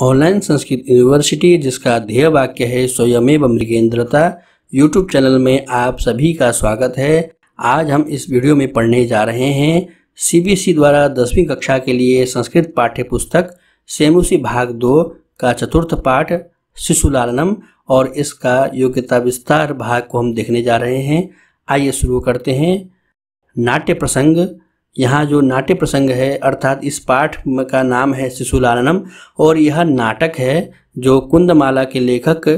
Online Sanskrit university, जिसका ध्येय वाक्य है स्वयमेव मृगेंद्रता, यूट्यूब चैनल में आप सभी का स्वागत है। आज हम इस वीडियो में पढ़ने जा रहे हैं सीबीएसई द्वारा 10वीं कक्षा के लिए संस्कृत पाठ्य पुस्तक सेमुसी भाग 2 का चतुर्थ पाठ शिशुलालनम और इसका योग्यता विस्तार भाग को हम देखने जा रहे हैं। आइए शुरू करते हैं। नाट्य प्रसंग। यहाँ जो नाट्य प्रसंग है अर्थात इस पाठ का नाम है शिशुलालनम और यह नाटक है जो कुंदमाला के लेखक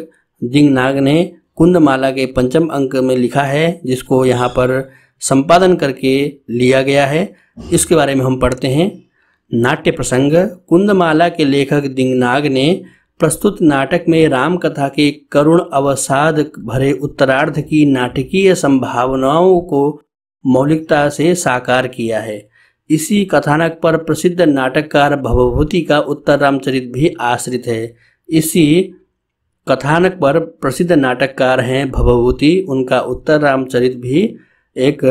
दिंगनाग ने कुंदमाला के 5वें अंक में लिखा है, जिसको यहाँ पर संपादन करके लिया गया है। इसके बारे में हम पढ़ते हैं। नाट्य प्रसंग। कुंदमाला के लेखक दिंगनाग ने प्रस्तुत नाटक में राम कथा के करुण अवसाद भरे उत्तरार्ध की नाटकीय संभावनाओं को मौलिकता से साकार किया है। इसी कथानक पर प्रसिद्ध नाटककार भवभूति का उत्तर रामचरित भी आश्रित है। इसी कथानक पर प्रसिद्ध नाटककार हैं भवभूति, उनका उत्तर रामचरित भी एक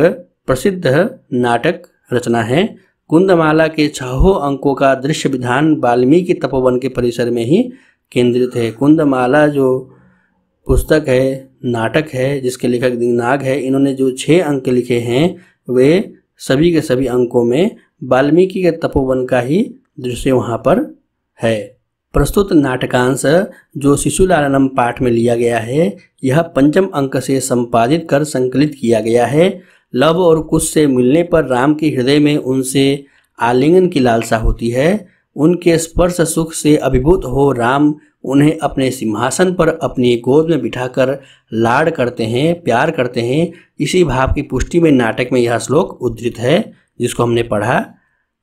प्रसिद्ध नाटक रचना है। कुंदमाला के 6 अंकों का दृश्य विधान वाल्मीकि तपोवन के परिसर में ही केंद्रित है। कुंदमाला जो पुस्तक है, नाटक है, जिसके लेखक दिंगनाग है, इन्होंने जो 6 अंक लिखे हैं वे सभी के सभी अंकों में वाल्मीकि के तपोवन का ही दृश्य वहाँ पर है। प्रस्तुत नाटकांश जो शिशुलालनम पाठ में लिया गया है, यह 5वें अंक से संपादित कर संकलित किया गया है। लव और कुश से मिलने पर राम के हृदय में उनसे आलिंगन की लालसा होती है। उनके स्पर्श सुख से अभिभूत हो राम उन्हें अपने सिंहासन पर अपनी गोद में बिठाकर लाड करते हैं, प्यार करते हैं। इसी भाव की पुष्टि में नाटक में यह श्लोक उद्धृत है, जिसको हमने पढ़ा।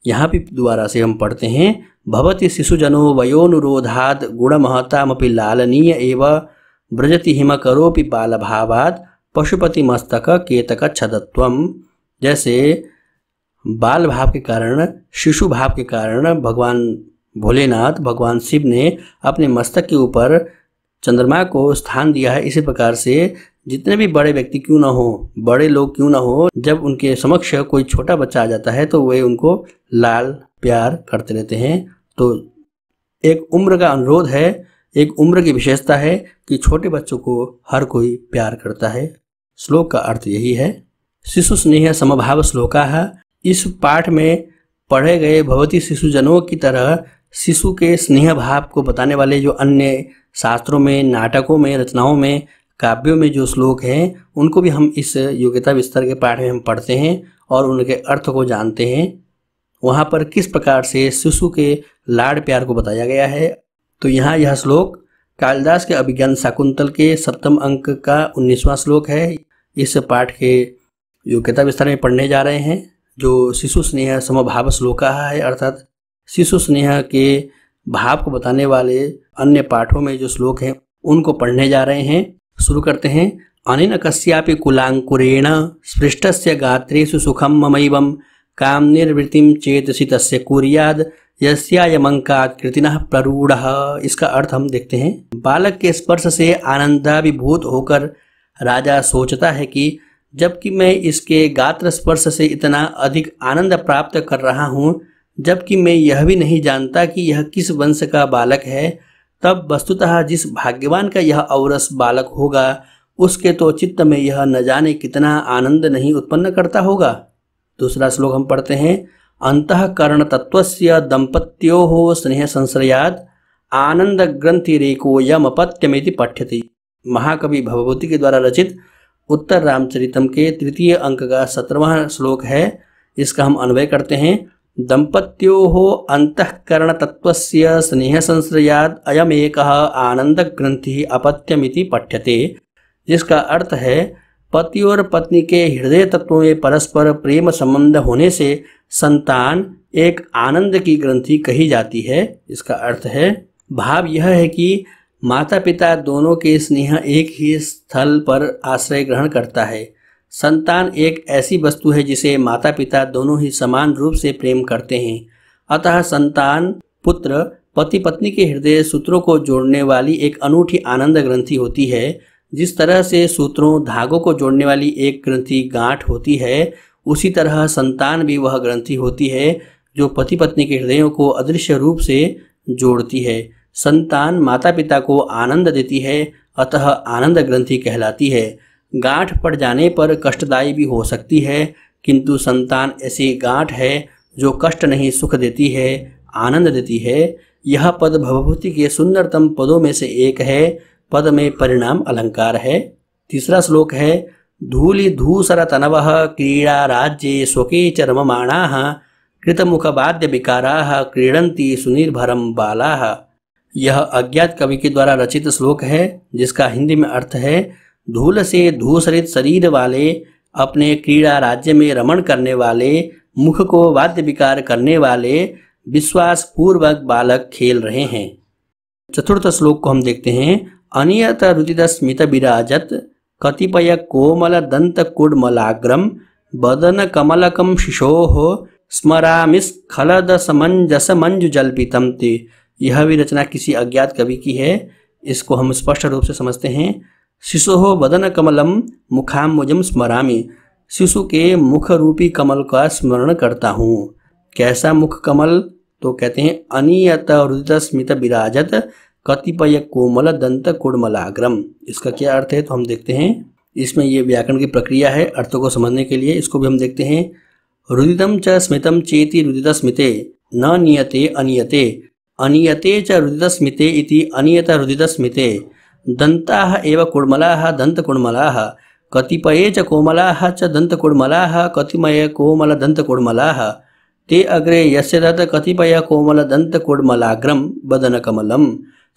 यहाँ भी दोबारा से हम पढ़ते हैं। भवति शिशुजनो वयोनुरोधाद गुणमहतामपि लालनीय एव व्रजति हिमकरोपि बालभावाद पशुपति मस्तक केतक छदत्वम। जैसे बाल भाव के कारण, शिशु भाव के कारण भगवान भोलेनाथ, भगवान शिव ने अपने मस्तक के ऊपर चंद्रमा को स्थान दिया है। इसी प्रकार से जितने भी बड़े व्यक्ति क्यों ना हो, बड़े लोग क्यों ना हो, जब उनके समक्ष कोई छोटा बच्चा आ जाता है तो वे उनको लाल प्यार करते रहते हैं। तो एक उम्र का अनुरोध है, एक उम्र की विशेषता है कि छोटे बच्चों को हर कोई प्यार करता है। श्लोक का अर्थ यही है। शिशु स्नेह समभाव श्लोका। इस पाठ में पढ़े गए भवती शिशुजनों की तरह शिशु के स्नेह भाव को बताने वाले जो अन्य शास्त्रों में, नाटकों में, रचनाओं में, काव्यों में जो श्लोक हैं, उनको भी हम इस योग्यता विस्तार के पाठ में हम पढ़ते हैं और उनके अर्थ को जानते हैं। वहाँ पर किस प्रकार से शिशु के लाड प्यार को बताया गया है। तो यहाँ यह श्लोक कालिदास के अभिज्ञान शाकुंतल के 7वें अंक का 19वां श्लोक है। इस पाठ के योग्यता विस्तार में पढ़ने जा रहे हैं। जो शिशु स्नेह समभाव श्लोका है, अर्थात शिशु स्नेह के भाव को बताने वाले अन्य पाठों में जो श्लोक हैं उनको पढ़ने जा रहे हैं। शुरू करते हैं। अनेन कस्यापि कुलांकुरेण स्पृष्टस्य गात्रेषु सुखम ममैवं काम निर्वृत्तिम चेतसि तस्य कुर्याद यस्यायमंकात् कृतिनः प्ररूढ़ः। इसका अर्थ हम देखते हैं। बालक के स्पर्श से आनंदाभिभूत होकर राजा सोचता है कि जबकि मैं इसके गात्र स्पर्श से इतना अधिक आनंद प्राप्त कर रहा हूँ, जबकि मैं यह भी नहीं जानता कि यह किस वंश का बालक है, तब वस्तुतः जिस भाग्यवान का यह औरस बालक होगा उसके तो चित्त में यह न जाने कितना आनंद नहीं उत्पन्न करता होगा। दूसरा श्लोक हम पढ़ते हैं। अंतःकरण तत्वस्य दंपत्योः स्नेह संश्रयाद आनंद ग्रंथिरेको यमपत्यमिति पठ्यते। महाकवि भवभूति के द्वारा रचित उत्तर रामचरितम के 3 अंक का 17वां श्लोक है। इसका हम अन्वय करते हैं। दंपत्योः अंतःकरण तत्वस्य स्नेह संश्रयाद अयमेकः आनंद ग्रंथि अपत्यमिति पठ्यते। जिसका अर्थ है पति और पत्नी के हृदय तत्वों में परस्पर प्रेम संबंध होने से संतान एक आनंद की ग्रंथि कही जाती है। इसका अर्थ है, भाव यह है कि माता पिता दोनों के स्नेह एक ही स्थल पर आश्रय ग्रहण करता है। संतान एक ऐसी वस्तु है जिसे माता पिता दोनों ही समान रूप से प्रेम करते हैं। अतः संतान पुत्र पति पत्नी के हृदय सूत्रों को जोड़ने वाली एक अनूठी आनंद ग्रंथि होती है। जिस तरह से सूत्रों धागों को जोड़ने वाली एक ग्रंथि गांठ होती है, उसी तरह संतान भी वह ग्रंथि होती है जो पति पत्नी के हृदयों को अदृश्य रूप से जोड़ती है। संतान माता पिता को आनंद देती है, अतः आनंद ग्रंथि कहलाती है। गांठ पड़ जाने पर कष्टदायी भी हो सकती है, किंतु संतान ऐसी गांठ है जो कष्ट नहीं सुख देती है, आनंद देती है। यह पद भवभूति के सुंदरतम पदों में से एक है। पद में परिणाम अलंकार है। तीसरा श्लोक है, धूलि धूसर तनवः क्रीड़ा राज्ये स्वके च रममाणाः कृतमुखवाद्य विकाराः क्रीडन्ति सुनिर्भरम बालाः। यह अज्ञात कवि के द्वारा रचित श्लोक है, जिसका हिंदी में अर्थ है, धूल से धूसरित शरीर वाले, अपने क्रीड़ा राज्य में रमण करने वाले, मुख को वाद्य विकार करने वाले विश्वास पूर्वक बालक खेल रहे हैं। चतुर्थ श्लोक को हम देखते हैं, अनियत रुदित स्मित विराजत कतिपय कोमल दंत कुडमलाग्रम बदन कमलकम शिशोः स्मरामि स्खलद समंजस मंजु जल्पितम ते। यह भी रचना किसी अज्ञात कवि की है। इसको हम स्पष्ट रूप से समझते हैं। शिशोः बदन कमलम मुखाम्बुजम स्मरामि। शिशु के मुख रूपी कमल का स्मरण करता हूँ। कैसा मुख कमल? तो कहते हैं, अनियत रुदित स्मित विराजत कतिपय कोमल दंत कुडमलाग्रम। इसका क्या अर्थ है तो हम देखते हैं। इसमें ये व्याकरण की प्रक्रिया है। अर्थों को समझने के लिए इसको भी हम देखते हैं। रुदितम च स्मितम चेति रुदित स्मिते न नियते अनियते अनियते च रुदित स्मिते इति अनियत रुदित स्मिते दंताः एव कुडमलाः दंत कुडमलाः कतिपये च कोमलाः च दंत कुडमलाः कतिपय कोमल दंत कुडमलाः ते अग्रे यस्य तत् कतिपय कोमल दंत कुडमलाग्रम बदन कमलम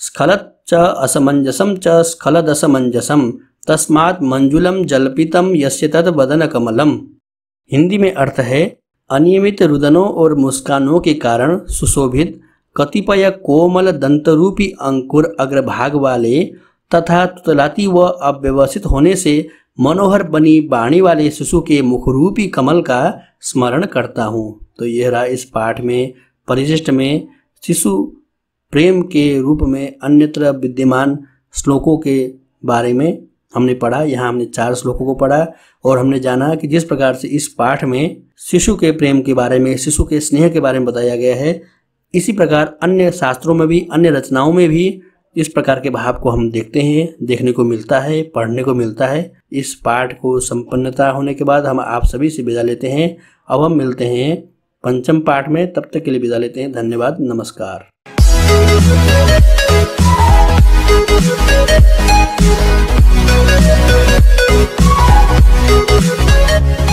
स्खलत च असमंजसम च स्खलदसमंजसम तस्मात् मंजुलम जल्पितम यस्य तत् बदन कमलम। हिंदी में अर्थ है, अनियमित रुदनों और मुस्कानों के कारण सुशोभित कतिपय कोमल दंतरूपी अंकुर अग्रभाग वाले तथा तुतलाती व अव्यवस्थित होने से मनोहर बनी बाणी वाले शिशु के मुखरूपी कमल का स्मरण करता हूँ। तो यह रहा इस पाठ में परिशिष्ट में शिशु प्रेम के रूप में अन्यत्र विद्यमान श्लोकों के बारे में हमने पढ़ा। यहाँ हमने 4 श्लोकों को पढ़ा और हमने जाना कि जिस प्रकार से इस पाठ में शिशु के प्रेम के बारे में, शिशु के स्नेह के बारे में बताया गया है, इसी प्रकार अन्य शास्त्रों में भी, अन्य रचनाओं में भी इस प्रकार के भाव को हम देखते हैं, देखने को मिलता है, पढ़ने को मिलता है। इस पाठ को संपन्नता होने के बाद हम आप सभी से विदा लेते हैं। अब हम मिलते हैं 5म पाठ में। तब तक के लिए विदा लेते हैं। धन्यवाद, नमस्कार। We'll be right back.